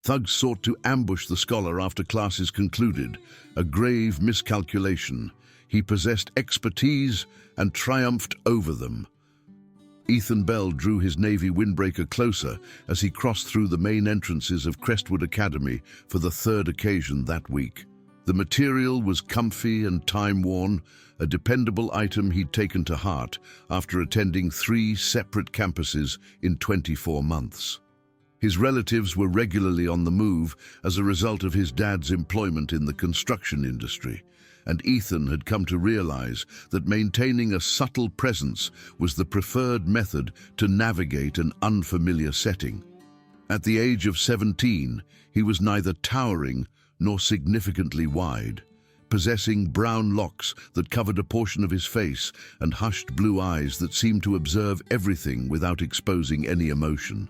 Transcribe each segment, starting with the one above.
Thugs sought to ambush the scholar after classes concluded, a grave miscalculation. He possessed expertise and triumphed over them. Ethan Bell drew his Navy windbreaker closer as he crossed through the main entrances of Crestwood Academy for the third occasion that week. The material was comfy and time-worn, a dependable item he'd taken to heart after attending 3 separate campuses in 24 months. His relatives were regularly on the move as a result of his dad's employment in the construction industry, and Ethan had come to realize that maintaining a subtle presence was the preferred method to navigate an unfamiliar setting. At the age of 17, he was neither towering nor significantly wide, possessing brown locks that covered a portion of his face and hushed blue eyes that seemed to observe everything without exposing any emotion.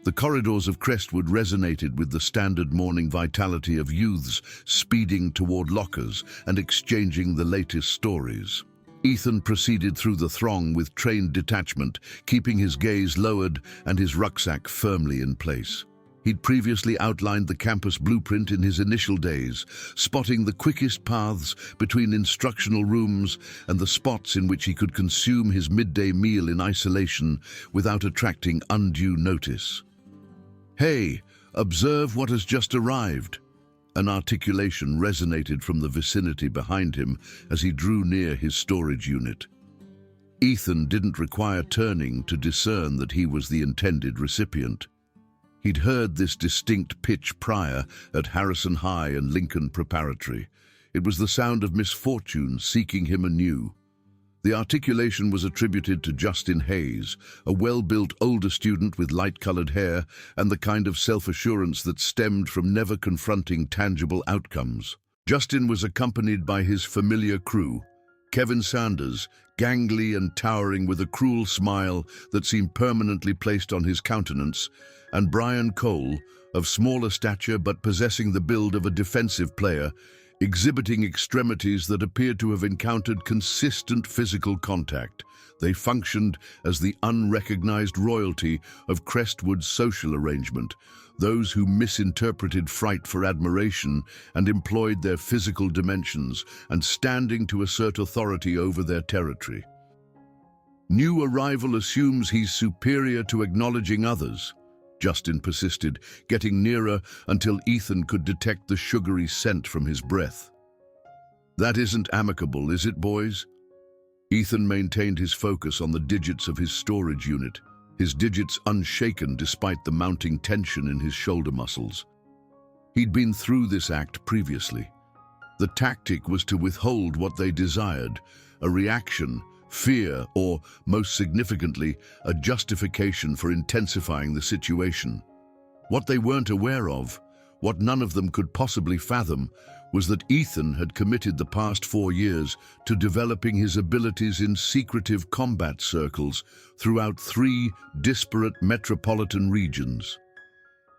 The corridors of Crestwood resonated with the standard morning vitality of youths speeding toward lockers and exchanging the latest stories. Ethan proceeded through the throng with trained detachment, keeping his gaze lowered and his rucksack firmly in place. He'd previously outlined the campus blueprint in his initial days, spotting the quickest paths between instructional rooms and the spots in which he could consume his midday meal in isolation without attracting undue notice. "Hey, observe what has just arrived." An articulation resonated from the vicinity behind him as he drew near his storage unit. Ethan didn't require turning to discern that he was the intended recipient. He'd heard this distinct pitch prior at Harrison High and Lincoln Preparatory. It was the sound of misfortune seeking him anew. The articulation was attributed to Justin Hayes, a well-built older student with light-colored hair and the kind of self-assurance that stemmed from never confronting tangible outcomes. Justin was accompanied by his familiar crew, Kevin Sanders, gangly and towering with a cruel smile that seemed permanently placed on his countenance, and Brian Cole, of smaller stature but possessing the build of a defensive player, exhibiting extremities that appeared to have encountered consistent physical contact. They functioned as the unrecognized royalty of Crestwood's social arrangement, those who misinterpreted fright for admiration and employed their physical dimensions and standing to assert authority over their territory. "New arrival assumes he's superior to acknowledging others," Justin persisted, getting nearer until Ethan could detect the sugary scent from his breath. "That isn't amicable, is it, boys?" Ethan maintained his focus on the digits of his storage unit, his digits unshaken despite the mounting tension in his shoulder muscles. He'd been through this act previously. The tactic was to withhold what they desired, a reaction, fear, or, most significantly, a justification for intensifying the situation. What they weren't aware of, what none of them could possibly fathom, was that Ethan had committed the past 4 years to developing his abilities in secretive combat circles throughout 3 disparate metropolitan regions.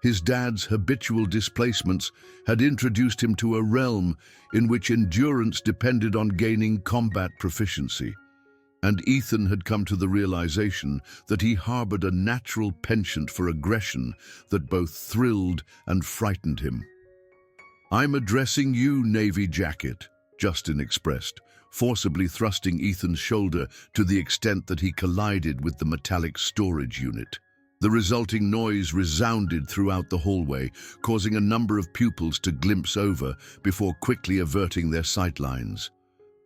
His dad's habitual displacements had introduced him to a realm in which endurance depended on gaining combat proficiency. And Ethan had come to the realization that he harbored a natural penchant for aggression that both thrilled and frightened him. "I'm addressing you, Navy Jacket," Justin expressed, forcibly thrusting Ethan's shoulder to the extent that he collided with the metallic storage unit. The resulting noise resounded throughout the hallway, causing a number of pupils to glimpse over before quickly averting their sightlines.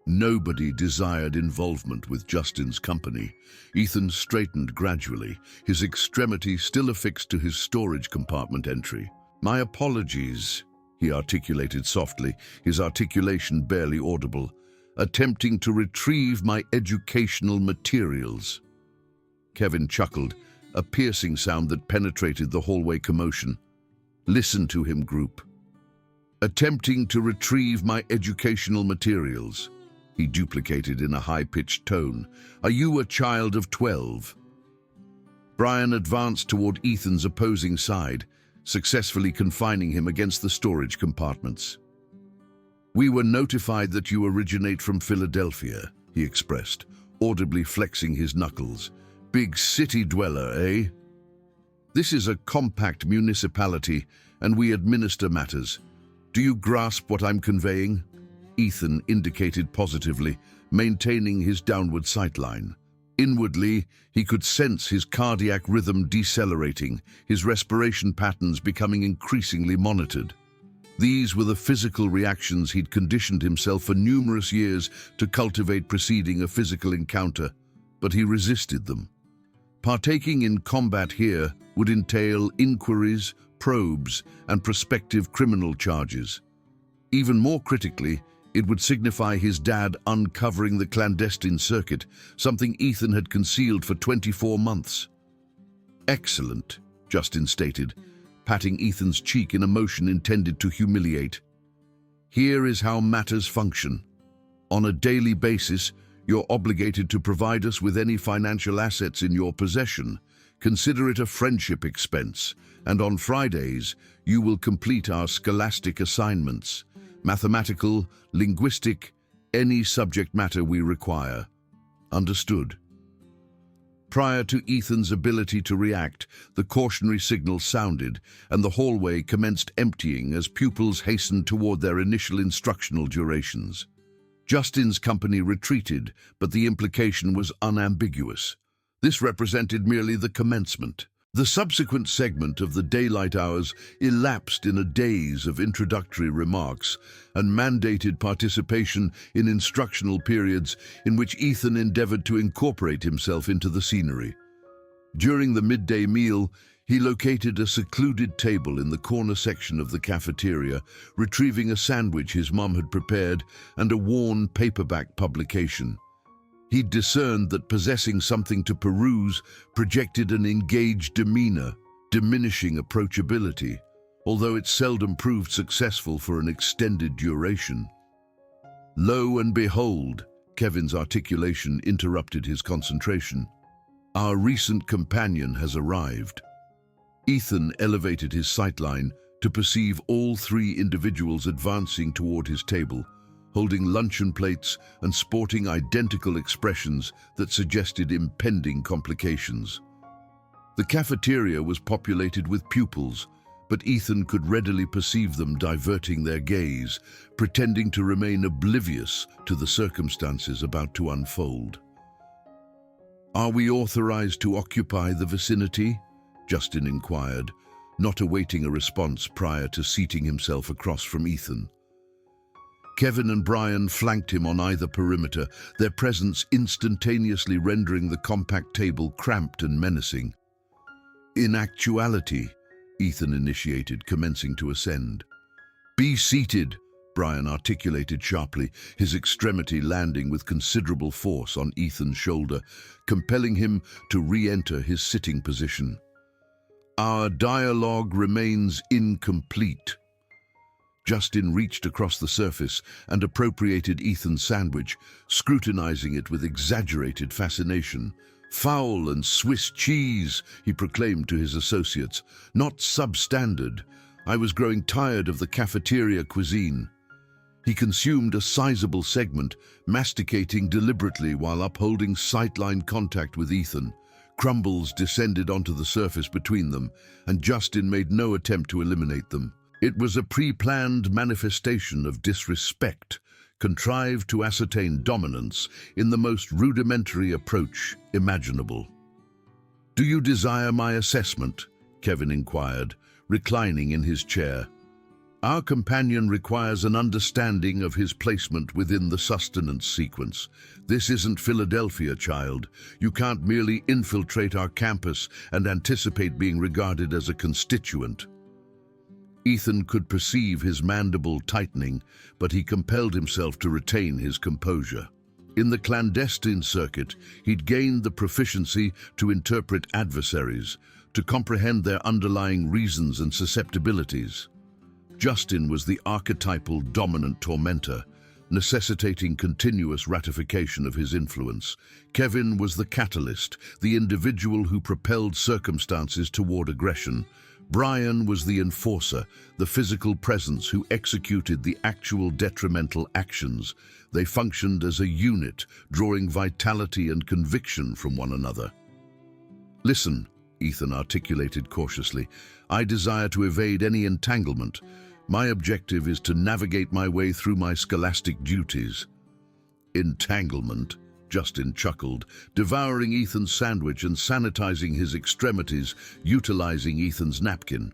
Nobody desired involvement with Justin's company. Ethan straightened gradually, his extremity still affixed to his storage compartment entry. "My apologies," he articulated softly, his articulation barely audible, "attempting to retrieve my educational materials." Kevin chuckled, a piercing sound that penetrated the hallway commotion. "Listen to him, group. Attempting to retrieve my educational materials," he duplicated in a high-pitched tone. "Are you a child of 12? Brian advanced toward Ethan's opposing side, successfully confining him against the storage compartments. "We were notified that you originate from Philadelphia," he expressed, audibly flexing his knuckles. "Big city dweller, eh? This is a compact municipality, and we administer matters. Do you grasp what I'm conveying?" Ethan indicated positively, maintaining his downward sightline. Inwardly, he could sense his cardiac rhythm decelerating, his respiration patterns becoming increasingly monitored. These were the physical reactions he'd conditioned himself for numerous years to cultivate preceding a physical encounter, but he resisted them. Partaking in combat here would entail inquiries, probes, and prospective criminal charges. Even more critically, it would signify his dad uncovering the clandestine circuit, something Ethan had concealed for 24 months. "Excellent," Justin stated, patting Ethan's cheek in a motion intended to humiliate. "Here is how matters function. On a daily basis, you're obligated to provide us with any financial assets in your possession. Consider it a friendship expense, and on Fridays, you will complete our scholastic assignments, mathematical, linguistic, any subject matter we require. Understood?" Prior to Ethan's ability to react, the cautionary signal sounded, and the hallway commenced emptying as pupils hastened toward their initial instructional durations. Justin's company retreated, but the implication was unambiguous. This represented merely the commencement. The subsequent segment of the daylight hours elapsed in a daze of introductory remarks and mandated participation in instructional periods in which Ethan endeavored to incorporate himself into the scenery. During the midday meal, he located a secluded table in the corner section of the cafeteria, retrieving a sandwich his mom had prepared and a worn paperback publication. He discerned that possessing something to peruse projected an engaged demeanor, diminishing approachability, although it seldom proved successful for an extended duration. Lo and behold, Kevin's articulation interrupted his concentration. "Our recent companion has arrived." Ethan elevated his sightline to perceive all three individuals advancing toward his table, holding luncheon plates and sporting identical expressions that suggested impending complications. The cafeteria was populated with pupils, but Ethan could readily perceive them diverting their gaze, pretending to remain oblivious to the circumstances about to unfold. "Are we authorized to occupy the vicinity?" Justin inquired, not awaiting a response prior to seating himself across from Ethan. Kevin and Brian flanked him on either perimeter, their presence instantaneously rendering the compact table cramped and menacing. "In actuality," Ethan initiated, commencing to ascend. "Be seated," Brian articulated sharply, his extremity landing with considerable force on Ethan's shoulder, compelling him to re-enter his sitting position. "Our dialogue remains incomplete." Justin reached across the surface and appropriated Ethan's sandwich, scrutinizing it with exaggerated fascination. "Foul and Swiss cheese," he proclaimed to his associates, "not substandard. I was growing tired of the cafeteria cuisine." He consumed a sizable segment, masticating deliberately while upholding sightline contact with Ethan. Crumbles descended onto the surface between them, and Justin made no attempt to eliminate them. It was a pre-planned manifestation of disrespect, contrived to ascertain dominance in the most rudimentary approach imaginable. "Do you desire my assessment?" Kevin inquired, reclining in his chair. "Our companion requires an understanding of his placement within the sustenance sequence. This isn't Philadelphia, child. You can't merely infiltrate our campus and anticipate being regarded as a constituent." Ethan could perceive his mandible tightening, but he compelled himself to retain his composure. In the clandestine circuit, he'd gained the proficiency to interpret adversaries, to comprehend their underlying reasons and susceptibilities. Justin was the archetypal dominant tormentor, necessitating continuous ratification of his influence. Kevin was the catalyst, the individual who propelled circumstances toward aggression. Brian was the enforcer, the physical presence who executed the actual detrimental actions. They functioned as a unit, drawing vitality and conviction from one another. "Listen," Ethan articulated cautiously. "I desire to evade any entanglement. My objective is to navigate my way through my scholastic duties." "Entanglement?" Justin chuckled, devouring Ethan's sandwich and sanitizing his extremities, utilizing Ethan's napkin.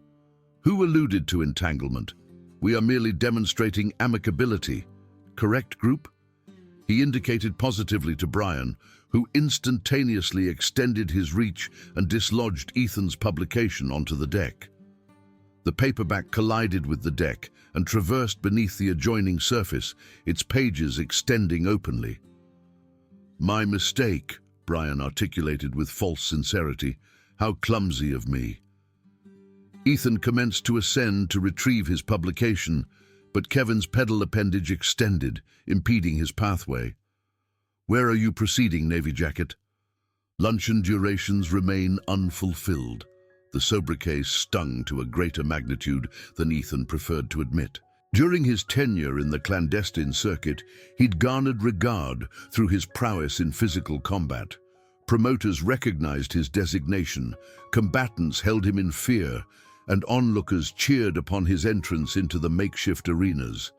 "Who alluded to entanglement? We are merely demonstrating amicability. Correct, group?" He indicated positively to Brian, who instantaneously extended his reach and dislodged Ethan's publication onto the deck. The paperback collided with the deck and traversed beneath the adjoining surface, its pages extending openly. "My mistake," Brian articulated with false sincerity. "How clumsy of me." Ethan commenced to ascend to retrieve his publication, but Kevin's pedal appendage extended, impeding his pathway. "Where are you proceeding, Navy Jacket?" "Luncheon durations remain unfulfilled." The sobriquet stung to a greater magnitude than Ethan preferred to admit. During his tenure in the clandestine circuit, he'd garnered regard through his prowess in physical combat. Promoters recognized his designation, combatants held him in fear, and onlookers cheered upon his entrance into the makeshift arenas.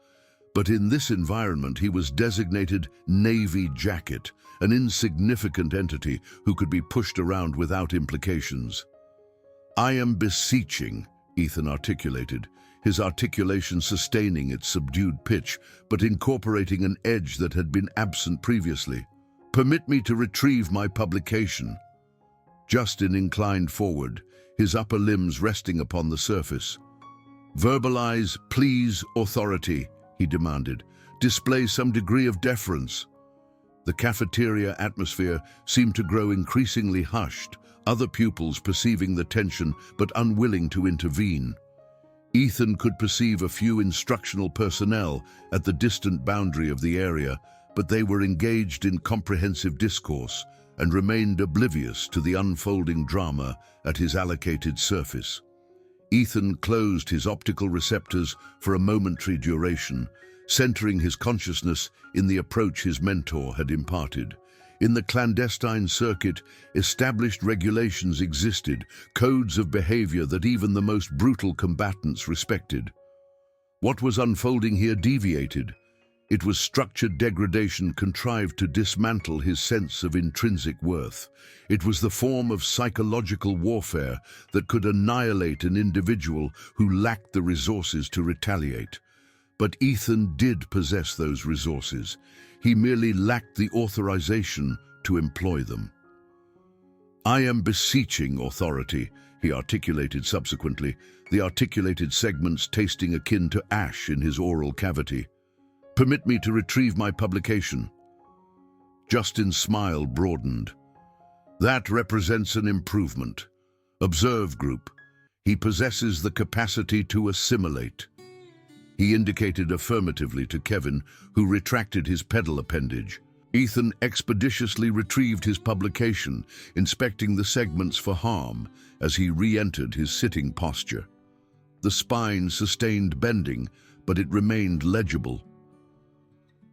But in this environment, he was designated Navy Jacket, an insignificant entity who could be pushed around without implications. "I am beseeching," Ethan articulated, his articulation sustaining its subdued pitch, but incorporating an edge that had been absent previously. "Permit me to retrieve my publication." Justin inclined forward, his upper limbs resting upon the surface. "Verbalize, please, authority," he demanded. "Display some degree of deference." The cafeteria atmosphere seemed to grow increasingly hushed, other pupils perceiving the tension but unwilling to intervene. Ethan could perceive a few instructional personnel at the distant boundary of the area, but they were engaged in comprehensive discourse and remained oblivious to the unfolding drama at his allocated surface. Ethan closed his optical receptors for a momentary duration, centering his consciousness in the approach his mentor had imparted. In the clandestine circuit, established regulations existed, codes of behavior that even the most brutal combatants respected. What was unfolding here deviated. It was structured degradation contrived to dismantle his sense of intrinsic worth. It was the form of psychological warfare that could annihilate an individual who lacked the resources to retaliate. But Ethan did possess those resources. He merely lacked the authorization to employ them. "I am beseeching authority," he articulated subsequently, the articulated segments tasting akin to ash in his oral cavity. "Permit me to retrieve my publication." Justin's smile broadened. "That represents an improvement. Observe, group. He possesses the capacity to assimilate." He indicated affirmatively to Kevin, who retracted his pedal appendage. Ethan expeditiously retrieved his publication, inspecting the segments for harm as he re-entered his sitting posture. The spine sustained bending, but it remained legible.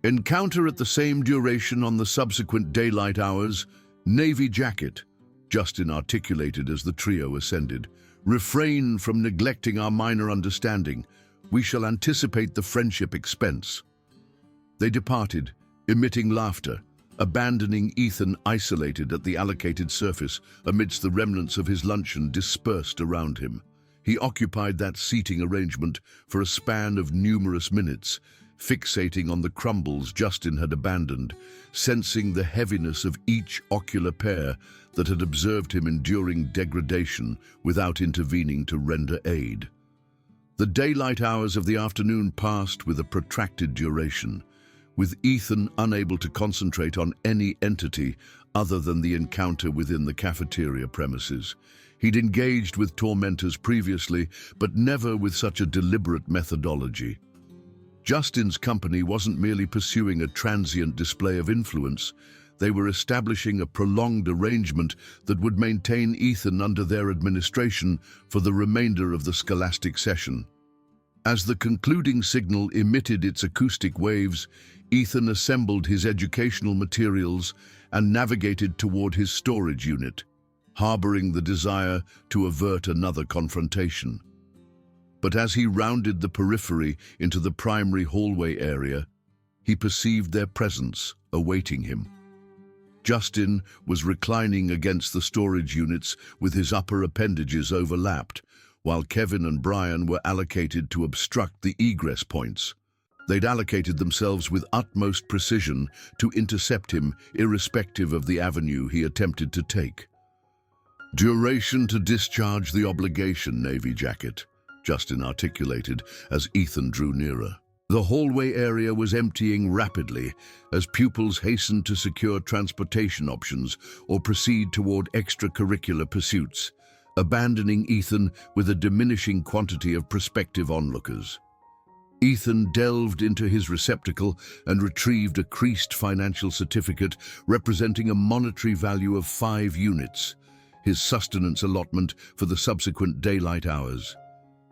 "Encounter at the same duration on the subsequent daylight hours. Navy Jacket," Justin articulated as the trio ascended. "Refrain from neglecting our minor understanding. We shall anticipate the friendship expense." They departed, emitting laughter, abandoning Ethan isolated at the allocated surface amidst the remnants of his luncheon dispersed around him. He occupied that seating arrangement for a span of numerous minutes, fixating on the crumbles Justin had abandoned, sensing the heaviness of each ocular pair that had observed him enduring degradation without intervening to render aid. The daylight hours of the afternoon passed with a protracted duration, with Ethan unable to concentrate on any entity other than the encounter within the cafeteria premises. He'd engaged with tormentors previously, but never with such a deliberate methodology. Justin's company wasn't merely pursuing a transient display of influence. They were establishing a prolonged arrangement that would maintain Ethan under their administration for the remainder of the scholastic session. As the concluding signal emitted its acoustic waves, Ethan assembled his educational materials and navigated toward his storage unit. harboring the desire to avert another confrontation. But as he rounded the periphery into the primary hallway area, he perceived their presence awaiting him. Justin was reclining against the storage units with his upper appendages overlapped, while Kevin and Brian were allocated to obstruct the egress points. They'd allocated themselves with utmost precision to intercept him, irrespective of the avenue he attempted to take. "Duration to discharge the obligation, Navy Jacket," Justin articulated as Ethan drew nearer. The hallway area was emptying rapidly as pupils hastened to secure transportation options or proceed toward extracurricular pursuits, abandoning Ethan with a diminishing quantity of prospective onlookers. Ethan delved into his receptacle and retrieved a creased financial certificate representing a monetary value of 5 units, his sustenance allotment for the subsequent daylight hours.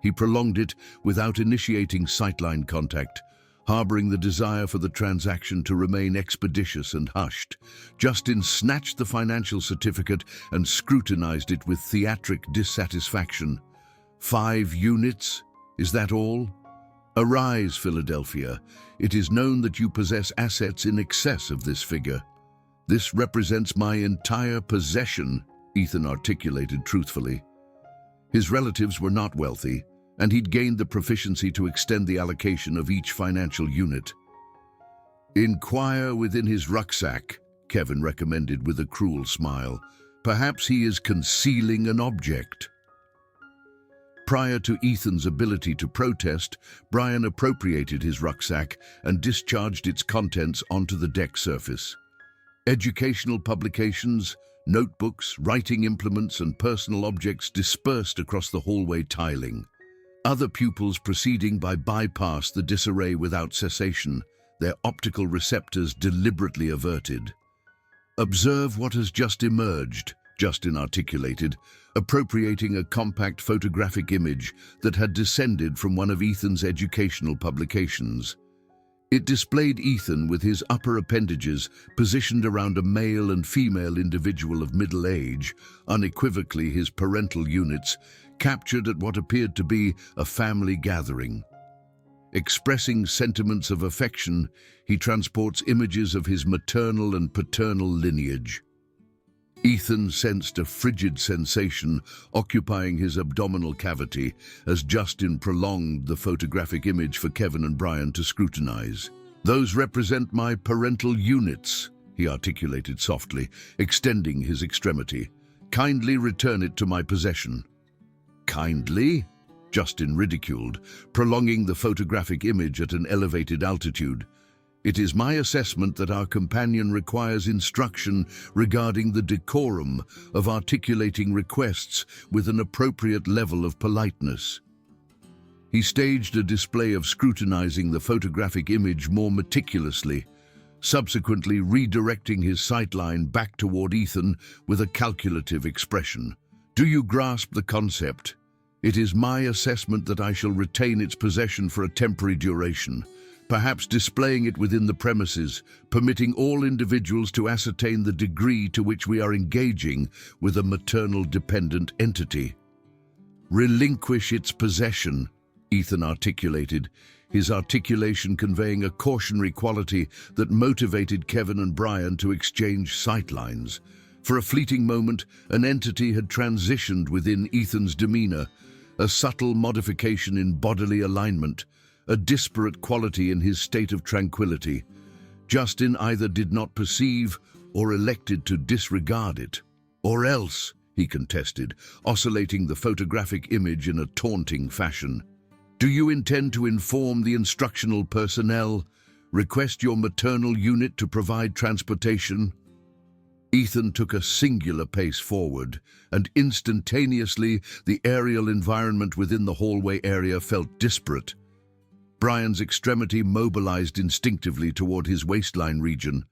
He prolonged it without initiating sightline contact, harboring the desire for the transaction to remain expeditious and hushed. Justin snatched the financial certificate and scrutinized it with theatric dissatisfaction. 5 units? Is that all? Arise, Philadelphia. It is known that you possess assets in excess of this figure. This represents my entire possession, Ethan articulated truthfully. His relatives were not wealthy, and he'd gained the proficiency to extend the allocation of each financial unit. "Inquire within his rucksack," Kevin recommended with a cruel smile. "Perhaps he is concealing an object." Prior to Ethan's ability to protest, Brian appropriated his rucksack and discharged its contents onto the deck surface. Educational publications, notebooks, writing implements, and personal objects dispersed across the hallway tiling. Other pupils proceeding by bypass the disarray without cessation, their optical receptors deliberately averted. "Observe what has just emerged," Justin articulated, appropriating a compact photographic image that had descended from one of Ethan's educational publications. It displayed Ethan with his upper appendages positioned around a male and female individual of middle age, unequivocally his parental units, captured at what appeared to be a family gathering. Expressing sentiments of affection, he transports images of his maternal and paternal lineage. Ethan sensed a frigid sensation occupying his abdominal cavity as Justin prolonged the photographic image for Kevin and Brian to scrutinize. "Those represent my parental units," he articulated softly, extending his extremity. "Kindly return it to my possession." "Kindly?" Justin ridiculed, prolonging the photographic image at an elevated altitude. "It is my assessment that our companion requires instruction regarding the decorum of articulating requests with an appropriate level of politeness." He staged a display of scrutinizing the photographic image more meticulously, subsequently redirecting his sightline back toward Ethan with a calculative expression. "Do you grasp the concept? It is my assessment that I shall retain its possession for a temporary duration, perhaps displaying it within the premises, permitting all individuals to ascertain the degree to which we are engaging with a maternal dependent entity." "Relinquish its possession," Ethan articulated, his articulation conveying a cautionary quality that motivated Kevin and Brian to exchange sightlines. For a fleeting moment, an entity had transitioned within Ethan's demeanor, a subtle modification in bodily alignment, a disparate quality in his state of tranquility. Justin either did not perceive or elected to disregard it. "Or else," he contested, oscillating the photographic image in a taunting fashion. "Do you intend to inform the instructional personnel? Request your maternal unit to provide transportation?" Ethan took a singular pace forward, and instantaneously the aerial environment within the hallway area felt disparate. Brian's extremity mobilized instinctively toward his waistline region,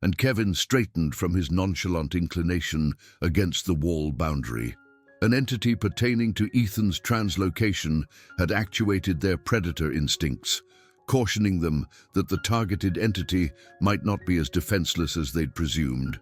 and Kevin straightened from his nonchalant inclination against the wall boundary. An entity pertaining to Ethan's translocation had actuated their predator instincts, cautioning them that the targeted entity might not be as defenseless as they'd presumed.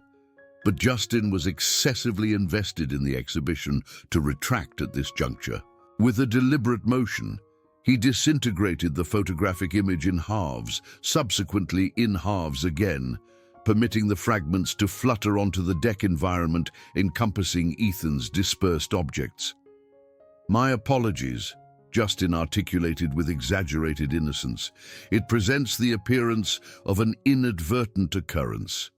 But Justin was excessively invested in the exhibition to retract at this juncture. With a deliberate motion, he disintegrated the photographic image in halves, subsequently in halves again, permitting the fragments to flutter onto the deck environment encompassing Ethan's dispersed objects. "My apologies," Justin articulated with exaggerated innocence. "It presents the appearance of an inadvertent occurrence."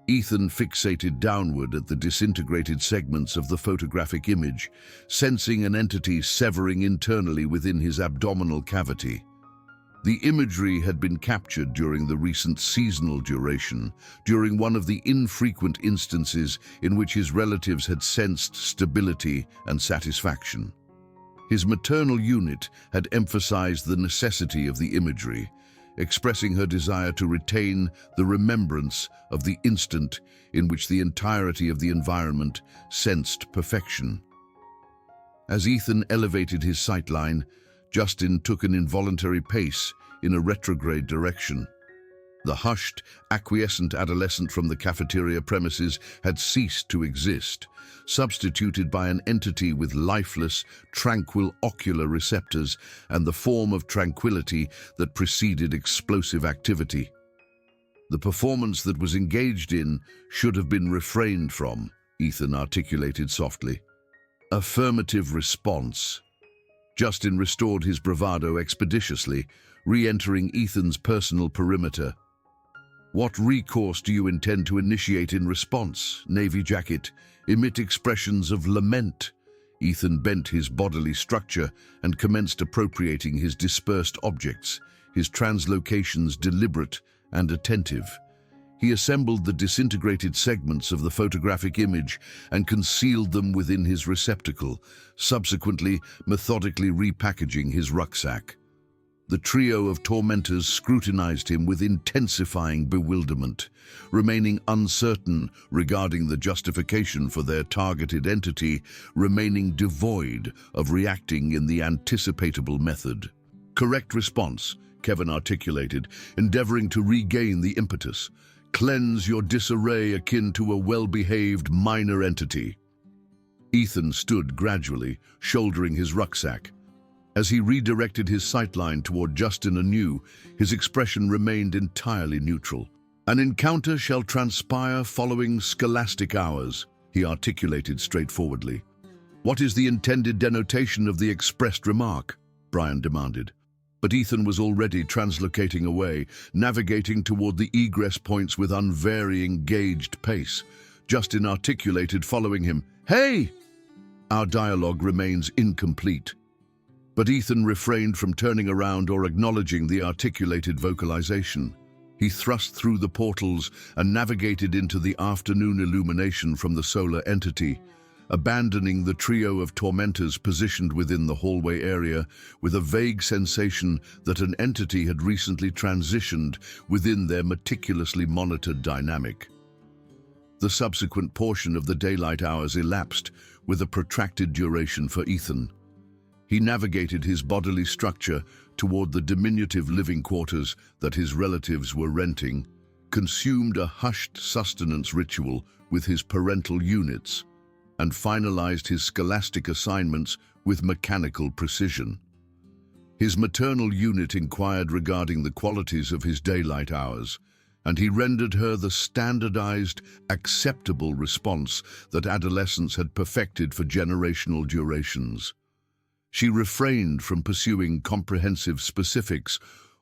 Ethan fixated downward at the disintegrated segments of the photographic image, sensing an entity severing internally within his abdominal cavity. The imagery had been captured during the recent seasonal duration, during one of the infrequent instances in which his relatives had sensed stability and satisfaction. His maternal unit had emphasized the necessity of the imagery, expressing her desire to retain the remembrance of the instant in which the entirety of the environment sensed perfection. As Ethan elevated his sightline, Justin took an involuntary pace in a retrograde direction. The hushed, acquiescent adolescent from the cafeteria premises had ceased to exist, substituted by an entity with lifeless, tranquil ocular receptors and the form of tranquility that preceded explosive activity. The performance that was engaged in should have been refrained from, Ethan articulated softly. Affirmative response. Justin restored his bravado expeditiously, re-entering Ethan's personal perimeter. "What recourse do you intend to initiate in response, Navy Jacket? Emit expressions of lament." Ethan bent his bodily structure and commenced appropriating his dispersed objects, his translocations deliberate and attentive. He assembled the disintegrated segments of the photographic image and concealed them within his receptacle, subsequently methodically repackaging his rucksack. The trio of tormentors scrutinized him with intensifying bewilderment, remaining uncertain regarding the justification for their targeted entity, remaining devoid of reacting in the anticipatable method. "Correct response," Kevin articulated, endeavoring to regain the impetus. "Cleanse your disarray akin to a well-behaved minor entity." Ethan stood gradually, shouldering his rucksack. As he redirected his sightline toward Justin anew, his expression remained entirely neutral. "An encounter shall transpire following scholastic hours," he articulated straightforwardly. "What is the intended denotation of the expressed remark?" Brian demanded. But Ethan was already translocating away, navigating toward the egress points with unvarying, gauged pace. Justin articulated following him, "Hey!" Our dialogue remains incomplete. But Ethan refrained from turning around or acknowledging the articulated vocalization. He thrust through the portals and navigated into the afternoon illumination from the solar entity, abandoning the trio of tormentors positioned within the hallway area with a vague sensation that an entity had recently transitioned within their meticulously monitored dynamic. The subsequent portion of the daylight hours elapsed with a protracted duration for Ethan. He navigated his bodily structure toward the diminutive living quarters that his relatives were renting, consumed a hushed sustenance ritual with his parental units, and finalized his scholastic assignments with mechanical precision. His maternal unit inquired regarding the qualities of his daylight hours, and he rendered her the standardized, acceptable response that adolescents had perfected for generational durations. She refrained from pursuing comprehensive specifics,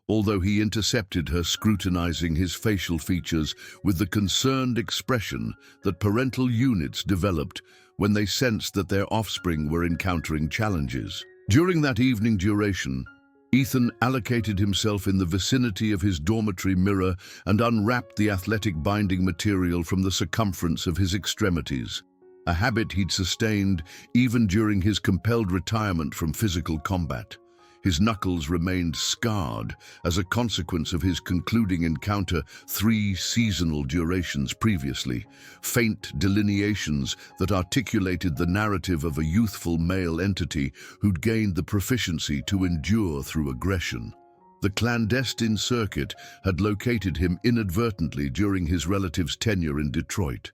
although he intercepted her scrutinizing his facial features with the concerned expression that parental units developed when they sensed that their offspring were encountering challenges. During that evening duration, Ethan allocated himself in the vicinity of his dormitory mirror and unwrapped the athletic binding material from the circumference of his extremities, a habit he'd sustained even during his compelled retirement from physical combat. His knuckles remained scarred as a consequence of his concluding encounter 3 seasonal durations previously, faint delineations that articulated the narrative of a youthful male entity who'd gained the proficiency to endure through aggression. The clandestine circuit had located him inadvertently during his relative's tenure in Detroit.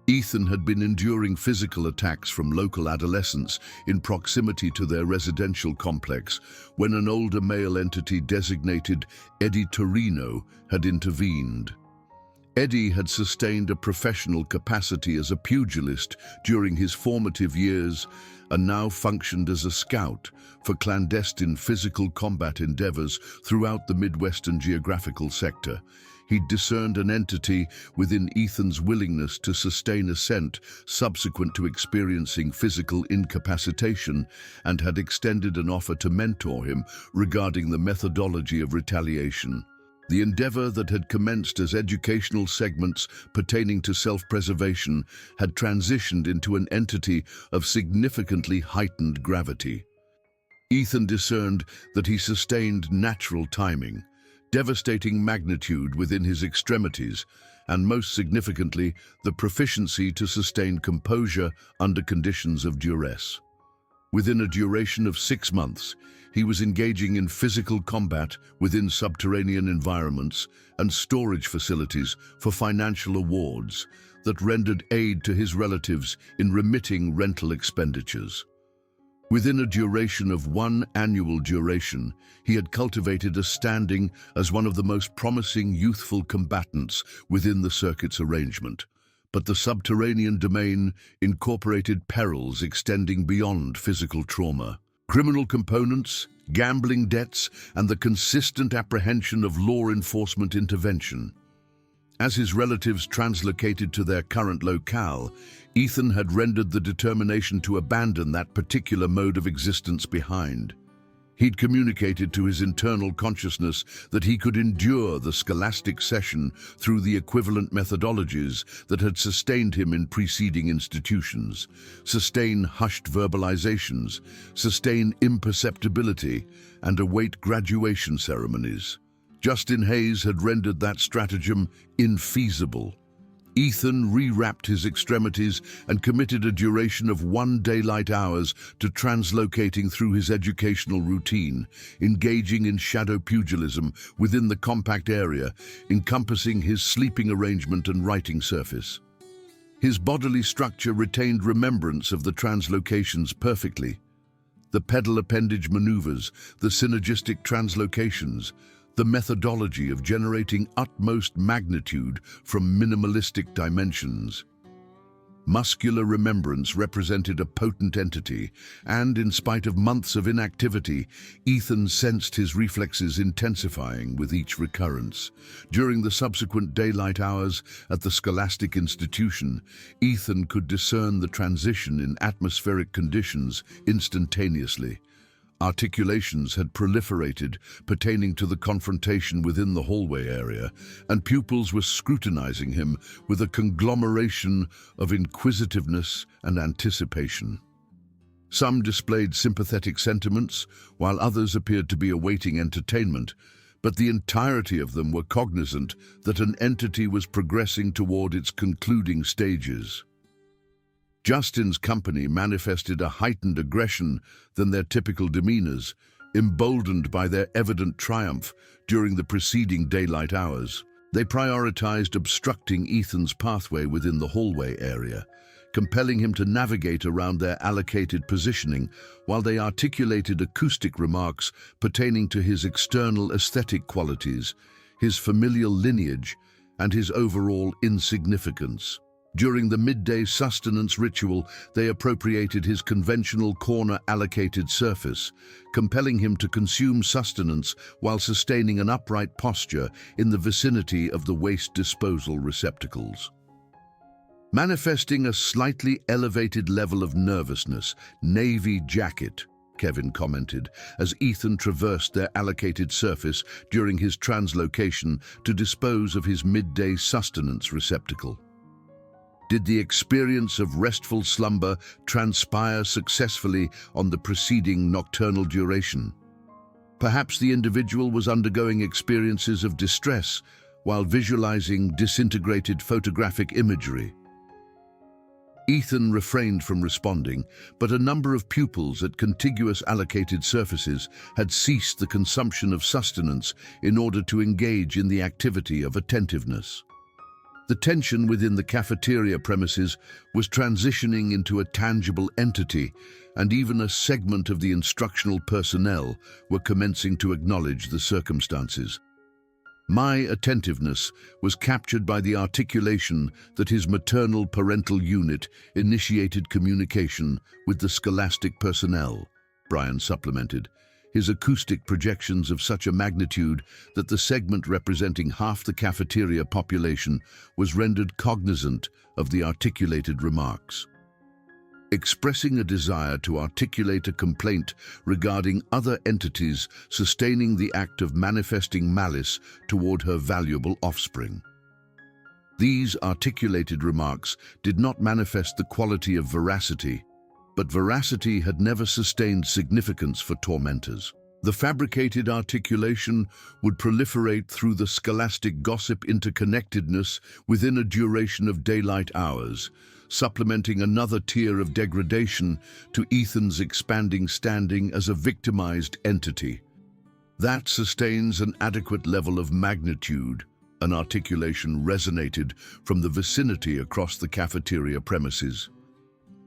Ethan had been enduring physical attacks from local adolescents in proximity to their residential complex when an older male entity designated Eddie Torino had intervened. Eddie had sustained a professional capacity as a pugilist during his formative years and now functioned as a scout for clandestine physical combat endeavors throughout the Midwestern geographical sector. He'd discerned an entity within Ethan's willingness to sustain ascent subsequent to experiencing physical incapacitation and had extended an offer to mentor him regarding the methodology of retaliation. The endeavor that had commenced as educational segments pertaining to self-preservation had transitioned into an entity of significantly heightened gravity. Ethan discerned that he sustained natural timing, devastating magnitude within his extremities, and most significantly, the proficiency to sustain composure under conditions of duress. Within a duration of 6 months, he was engaging in physical combat within subterranean environments and storage facilities for financial awards that rendered aid to his relatives in remitting rental expenditures. Within a duration of 1 annual duration, he had cultivated a standing as one of the most promising youthful combatants within the circuit's arrangement. But the subterranean domain incorporated perils extending beyond physical trauma. Criminal components, gambling debts, and the consistent apprehension of law enforcement intervention. As his relatives translocated to their current locale, Ethan had rendered the determination to abandon that particular mode of existence behind. He'd communicated to his internal consciousness that he could endure the scholastic session through the equivalent methodologies that had sustained him in preceding institutions, sustain hushed verbalizations, sustain imperceptibility, and await graduation ceremonies. Justin Hayes had rendered that stratagem infeasible. Ethan rewrapped his extremities and committed a duration of 1 daylight hours to translocating through his educational routine, engaging in shadow pugilism within the compact area encompassing his sleeping arrangement and writing surface. His bodily structure retained remembrance of the translocations perfectly. The pedal appendage maneuvers, the synergistic translocations, the methodology of generating utmost magnitude from minimalistic dimensions. Muscular remembrance represented a potent entity, and in spite of months of inactivity, Ethan sensed his reflexes intensifying with each recurrence. During the subsequent daylight hours at the scholastic institution, Ethan could discern the transition in atmospheric conditions instantaneously. Articulations had proliferated pertaining to the confrontation within the hallway area, and pupils were scrutinizing him with a conglomeration of inquisitiveness and anticipation. Some displayed sympathetic sentiments, while others appeared to be awaiting entertainment, but the entirety of them were cognizant that an entity was progressing toward its concluding stages. Justin's company manifested a heightened aggression than their typical demeanors, emboldened by their evident triumph during the preceding daylight hours. They prioritized obstructing Ethan's pathway within the hallway area, compelling him to navigate around their allocated positioning while they articulated acoustic remarks pertaining to his external aesthetic qualities, his familial lineage, and his overall insignificance. During the midday sustenance ritual, they appropriated his conventional corner-allocated surface, compelling him to consume sustenance while sustaining an upright posture in the vicinity of the waste disposal receptacles. Manifesting a slightly elevated level of nervousness, "Navy jacket," Kevin commented, as Ethan traversed their allocated surface during his translocation to dispose of his midday sustenance receptacle. Did the experience of restful slumber transpire successfully on the preceding nocturnal duration? Perhaps the individual was undergoing experiences of distress while visualizing disintegrated photographic imagery. Ethan refrained from responding, but a number of pupils at contiguous allocated surfaces had ceased the consumption of sustenance in order to engage in the activity of attentiveness. The tension within the cafeteria premises was transitioning into a tangible entity, and even a segment of the instructional personnel were commencing to acknowledge the circumstances. My attentiveness was captured by the articulation that his maternal parental unit initiated communication with the scholastic personnel, Brian supplemented, his acoustic projections of such a magnitude that the segment representing half the cafeteria population was rendered cognizant of the articulated remarks. Expressing a desire to articulate a complaint regarding other entities sustaining the act of manifesting malice toward her valuable offspring. These articulated remarks did not manifest the quality of veracity, but veracity had never sustained significance for tormentors. The fabricated articulation would proliferate through the scholastic gossip interconnectedness within a duration of daylight hours, supplementing another tier of degradation to Ethan's expanding standing as a victimized entity. That sustains an adequate level of magnitude. An articulation resonated from the vicinity across the cafeteria premises.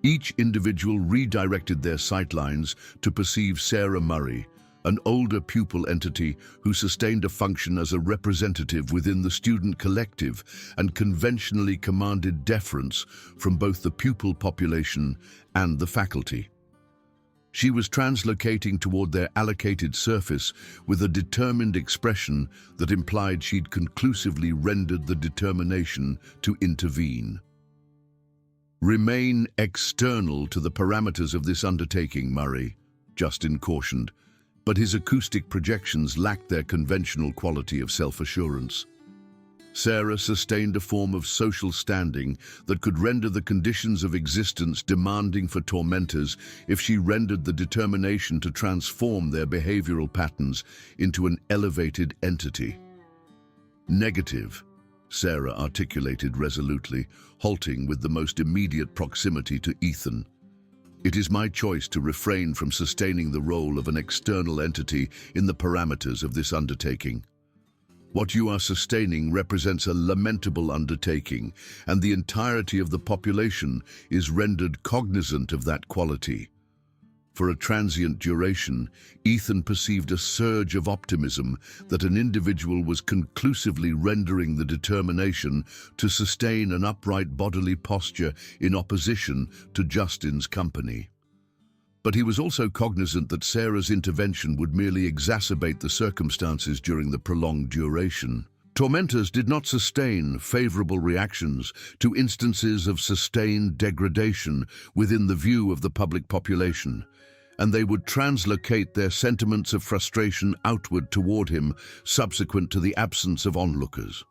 Each individual redirected their sightlines to perceive Sarah Murray, an older pupil entity who sustained a function as a representative within the student collective and conventionally commanded deference from both the pupil population and the faculty. She was translocating toward their allocated surface with a determined expression that implied she'd conclusively rendered the determination to intervene. "Remain external to the parameters of this undertaking, Murray," Justin cautioned, but his acoustic projections lacked their conventional quality of self-assurance. Sarah sustained a form of social standing that could render the conditions of existence demanding for tormentors if she rendered the determination to transform their behavioral patterns into an elevated entity. "Negative," Sarah articulated resolutely, halting with the most immediate proximity to Ethan. "It is my choice to refrain from sustaining the role of an external entity in the parameters of this undertaking. What you are sustaining represents a lamentable undertaking, and the entirety of the population is rendered cognizant of that quality." For a transient duration, Ethan perceived a surge of optimism that an individual was conclusively rendering the determination to sustain an upright bodily posture in opposition to Justin's company. But he was also cognizant that Sarah's intervention would merely exacerbate the circumstances during the prolonged duration. Tormentors did not sustain favorable reactions to instances of sustained degradation within the view of the public population, and they would translocate their sentiments of frustration outward toward him subsequent to the absence of onlookers.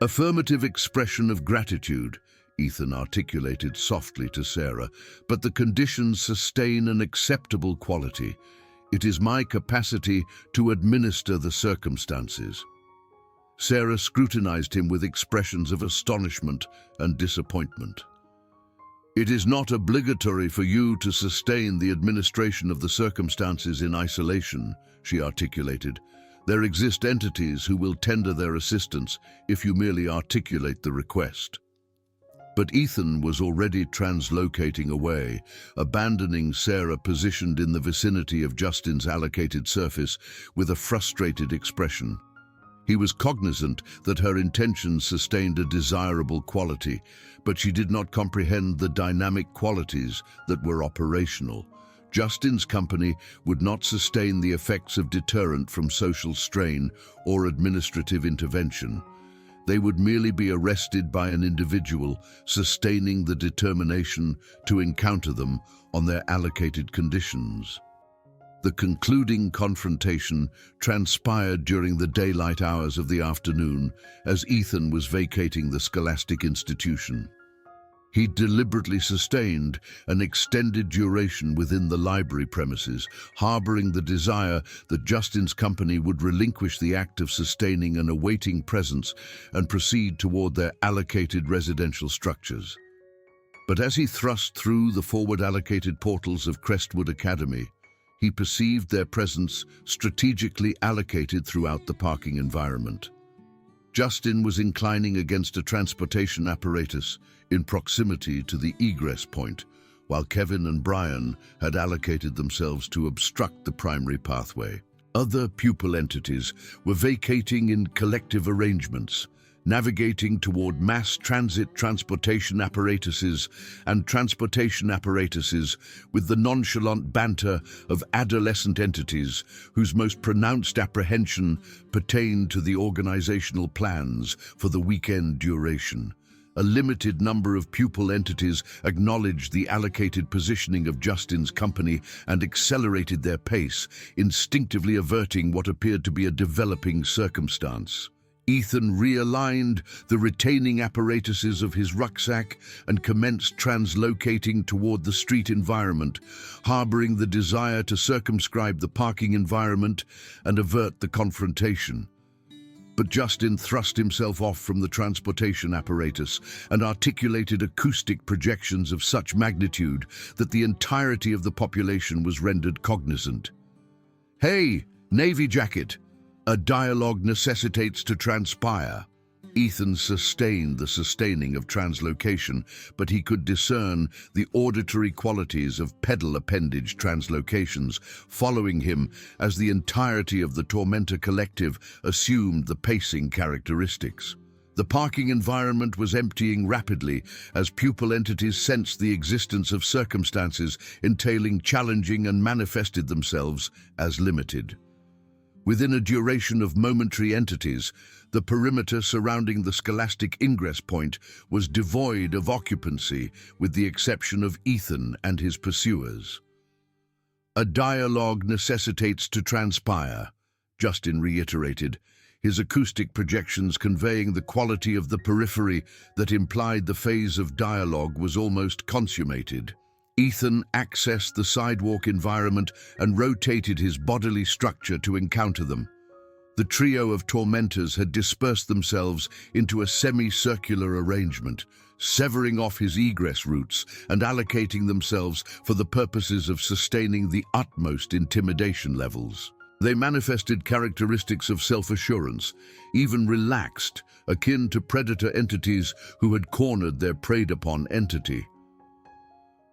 "Affirmative expression of gratitude," Ethan articulated softly to Sarah, "but the conditions sustain an acceptable quality. It is my capacity to administer the circumstances." Sarah scrutinized him with expressions of astonishment and disappointment. "It is not obligatory for you to sustain the administration of the circumstances in isolation," she articulated. "There exist entities who will tender their assistance if you merely articulate the request." But Ethan was already translocating away, abandoning Sarah positioned in the vicinity of Justin's allocated surface with a frustrated expression. He was cognizant that her intentions sustained a desirable quality, but she did not comprehend the dynamic qualities that were operational. Justin's company would not sustain the effects of deterrent from social strain or administrative intervention. They would merely be arrested by an individual sustaining the determination to encounter them on their allocated conditions. The concluding confrontation transpired during the daylight hours of the afternoon as Ethan was vacating the scholastic institution. He deliberately sustained an extended duration within the library premises, harboring the desire that Justin's company would relinquish the act of sustaining an awaiting presence and proceed toward their allocated residential structures. But as he thrust through the forward-allocated portals of Crestwood Academy, he perceived their presence strategically allocated throughout the parking environment. Justin was inclining against a transportation apparatus in proximity to the egress point, while Kevin and Brian had allocated themselves to obstruct the primary pathway. Other pupil entities were vacating in collective arrangements, navigating toward mass transit transportation apparatuses with the nonchalant banter of adolescent entities whose most pronounced apprehension pertained to the organizational plans for the weekend duration. A limited number of pupil entities acknowledged the allocated positioning of Justin's company and accelerated their pace, instinctively averting what appeared to be a developing circumstance. Ethan realigned the retaining apparatuses of his rucksack and commenced translocating toward the street environment, harboring the desire to circumscribe the parking environment and avert the confrontation. But Justin thrust himself off from the transportation apparatus and articulated acoustic projections of such magnitude that the entirety of the population was rendered cognizant. "Hey, Navy Jacket! A dialogue necessitates to transpire." Ethan sustained the sustaining of translocation, but he could discern the auditory qualities of pedal appendage translocations following him as the entirety of the Tormentor collective assumed the pacing characteristics. The parking environment was emptying rapidly as pupil entities sensed the existence of circumstances entailing challenging and manifested themselves as limited. Within a duration of momentary entities, the perimeter surrounding the scholastic ingress point was devoid of occupancy, with the exception of Ethan and his pursuers. "A dialogue necessitates to transpire," Justin reiterated, his acoustic projections conveying the quality of the periphery that implied the phase of dialogue was almost consummated. Ethan accessed the sidewalk environment and rotated his bodily structure to encounter them. The trio of tormentors had dispersed themselves into a semicircular arrangement, severing off his egress routes and allocating themselves for the purposes of sustaining the utmost intimidation levels. They manifested characteristics of self-assurance, even relaxed, akin to predator entities who had cornered their preyed-upon entity.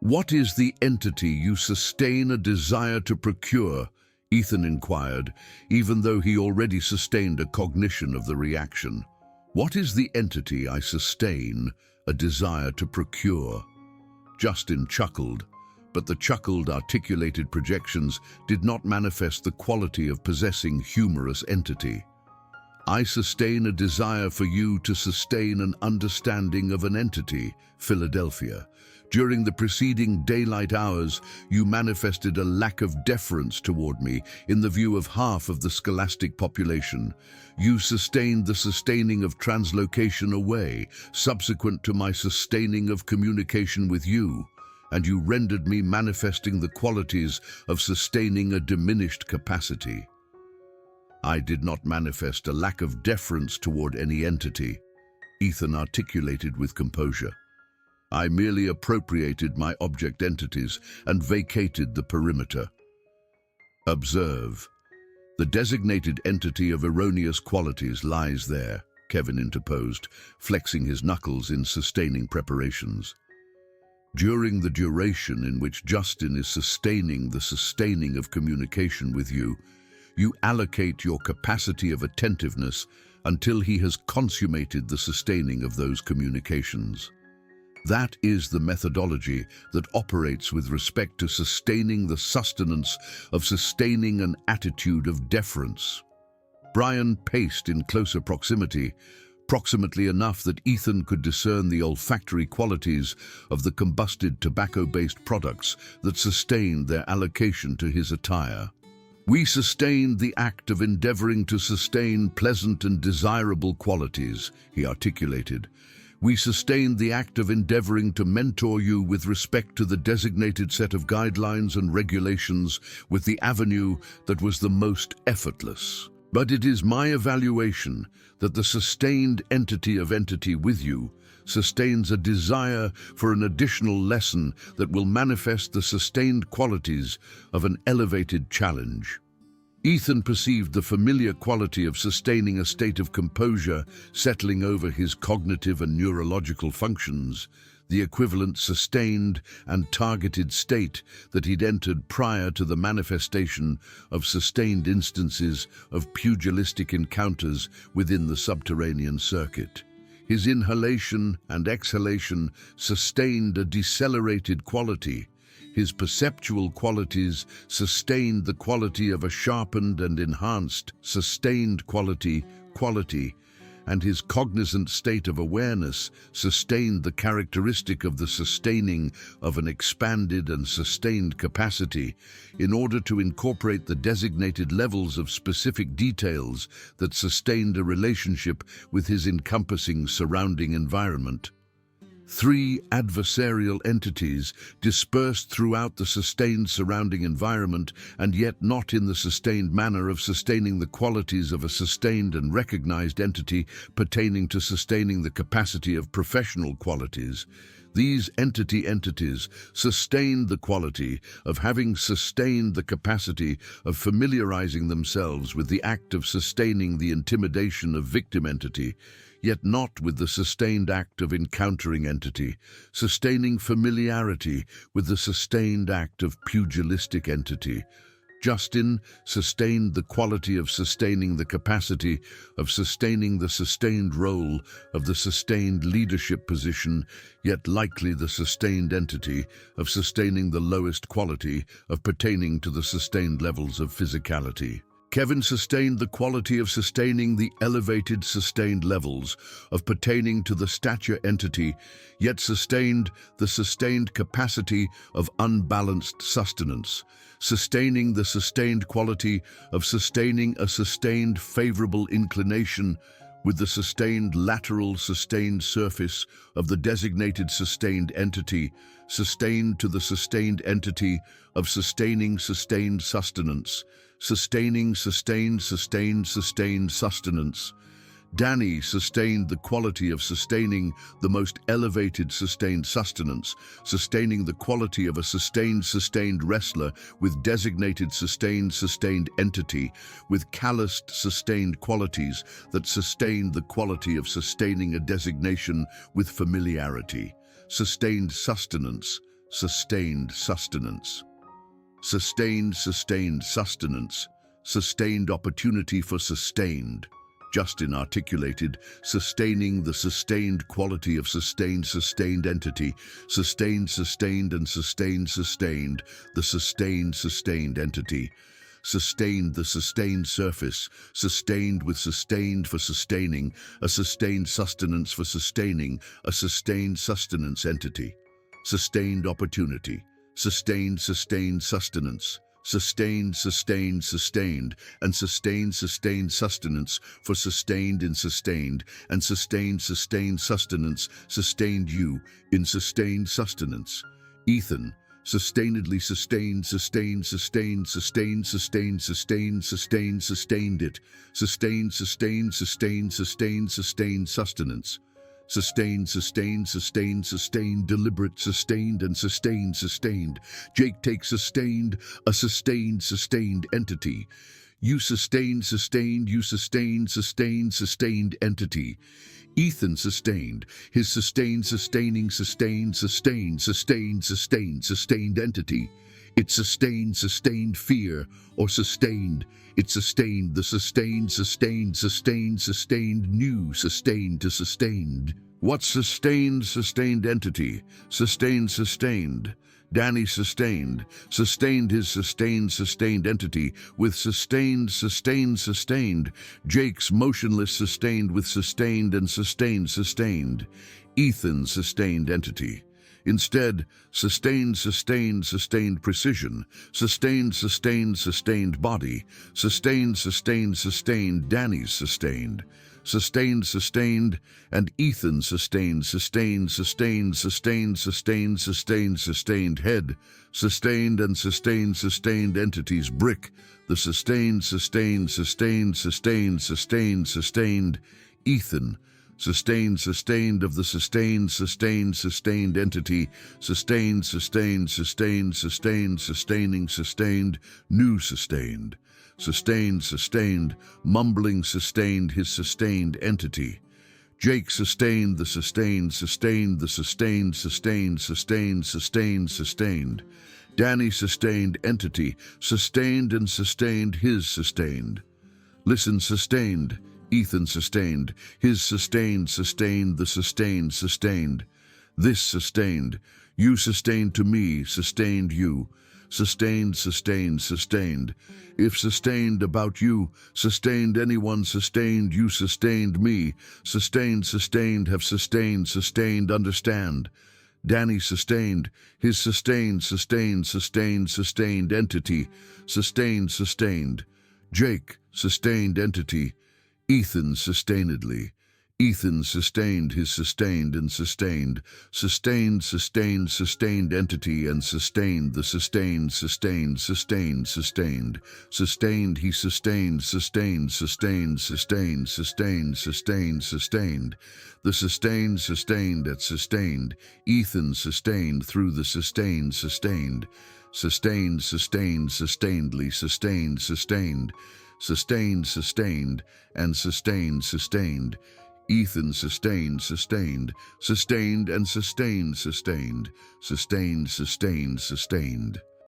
"What is the entity you sustain a desire to procure?" Ethan inquired, even though he already sustained a cognition of the reaction. "What is the entity I sustain a desire to procure?" Justin chuckled, but the chuckled articulated projections did not manifest the quality of possessing humorous entity. "I sustain a desire for you to sustain an understanding of an entity, Philadelphia. During the preceding daylight hours, you manifested a lack of deference toward me in the view of half of the scholastic population. You sustained the sustaining of translocation away, subsequent to my sustaining of communication with you, and you rendered me manifesting the qualities of sustaining a diminished capacity." "I did not manifest a lack of deference toward any entity," Ethan articulated with composure. "I merely appropriated my object entities and vacated the perimeter." "Observe. The designated entity of erroneous qualities lies there," Kevin interposed, flexing his knuckles in sustaining preparations. "During the duration in which Justin is sustaining the sustaining of communication with you, you allocate your capacity of attentiveness until he has consummated the sustaining of those communications. That is the methodology that operates with respect to sustaining the sustenance of sustaining an attitude of deference." Brian paced in closer proximity, proximately enough that Ethan could discern the olfactory qualities of the combusted tobacco-based products that sustained their allocation to his attire. "We sustained the act of endeavoring to sustain pleasant and desirable qualities," he articulated. "We sustained the act of endeavoring to mentor you with respect to the designated set of guidelines and regulations with the avenue that was the most effortless. But it is my evaluation that the sustained entity of entity with you sustains a desire for an additional lesson that will manifest the sustained qualities of an elevated challenge." Ethan perceived the familiar quality of sustaining a state of composure, settling over his cognitive and neurological functions, the equivalent sustained and targeted state that he'd entered prior to the manifestation of sustained instances of pugilistic encounters within the subterranean circuit. His inhalation and exhalation sustained a decelerated quality. His perceptual qualities sustained the quality of a sharpened and enhanced, sustained quality, and his cognizant state of awareness sustained the characteristic of the sustaining of an expanded and sustained capacity in order to incorporate the designated levels of specific details that sustained a relationship with his encompassing surrounding environment. Three adversarial entities dispersed throughout the sustained surrounding environment and yet not in the sustained manner of sustaining the qualities of a sustained and recognized entity pertaining to sustaining the capacity of professional qualities. These entities sustained the quality of having sustained the capacity of familiarizing themselves with the act of sustaining the intimidation of victim entity, yet not with the sustained act of encountering entity, sustaining familiarity with the sustained act of pugilistic entity. Justin sustained the quality of sustaining the capacity of sustaining the sustained role of the sustained leadership position, yet likely the sustained entity of sustaining the lowest quality of pertaining to the sustained levels of physicality. Kevin sustained the quality of sustaining the elevated sustained levels of pertaining to the stature entity, yet sustained the sustained capacity of unbalanced sustenance, sustaining the sustained quality of sustaining a sustained favorable inclination with the sustained lateral sustained surface of the designated sustained entity, sustained to the sustained entity of sustaining sustained sustenance, sustaining sustained sustenance. Danny sustained the quality of sustaining the most elevated sustained sustenance, sustaining the quality of a sustained wrestler with designated sustained entity, with calloused sustained qualities that sustained the quality of sustaining a designation with familiarity, sustained sustenance, sustained sustenance. Sustained sustenance, sustained opportunity for sustained. Justin articulated sustaining the sustained quality of sustained entity, sustained the sustained entity, sustained the sustained surface, sustained with sustained for sustaining, a sustained sustenance for sustaining, a sustained sustenance entity, sustained opportunity, sustained sustenance, sustained, and sustained sustenance for sustained in sustained, and sustained sustenance, sustained you in sustained sustenance. Ethan, sustainedly sustained it, sustained sustenance. Sustained, deliberate, sustained, and sustained. Jake takes sustained, a sustained entity. You sustained entity. Ethan sustained, his sustaining sustained entity. It sustained fear, or sustained. It sustained the sustained, new, sustained to sustained. What's sustained entity? Sustained. Danny sustained his sustained entity with sustained. Jake's motionless sustained with sustained and sustained. Ethan's sustained entity. Instead, sustained precision, sustained body, sustained Danny's sustained, and Ethan's sustained head, sustained and sustained entities brick, the sustained Ethan, sustained of the sustained entity, sustaining, new sustained, sustained, sustained, mumbling, sustained, his sustained entity. Jake sustained the sustained, sustained the sustained, sustained, sustained, sustained, sustained. Danny sustained entity, sustained and sustained, his sustained. Listen, sustained. Ethan sustained, his sustained, sustained, the sustained, sustained. This sustained. You sustained to me, sustained you. Sustained, sustained, sustained. If sustained about you, sustained anyone, sustained you, sustained me. Sustained, sustained, have sustained, sustained, understand. Danny sustained, his sustained, sustained, sustained, sustained entity. Sustained, sustained. Jake, sustained entity. Ethan sustainedly. Ethan sustained his sustained and sustained. Sustained, sustained, sustained entity and sustained the sustained, sustained, sustained, sustained. Sustained he sustained, sustained, sustained, sustained, sustained, sustained, sustained. The sustained, sustained at sustained. Ethan sustained through the sustained, sustained. Sustained, sustained, sustainedly, sustained, sustained. Sustained, sustained, and sustained, sustained. Ethan sustained, sustained, sustained and sustained, sustained, sustained, sustained, sustained.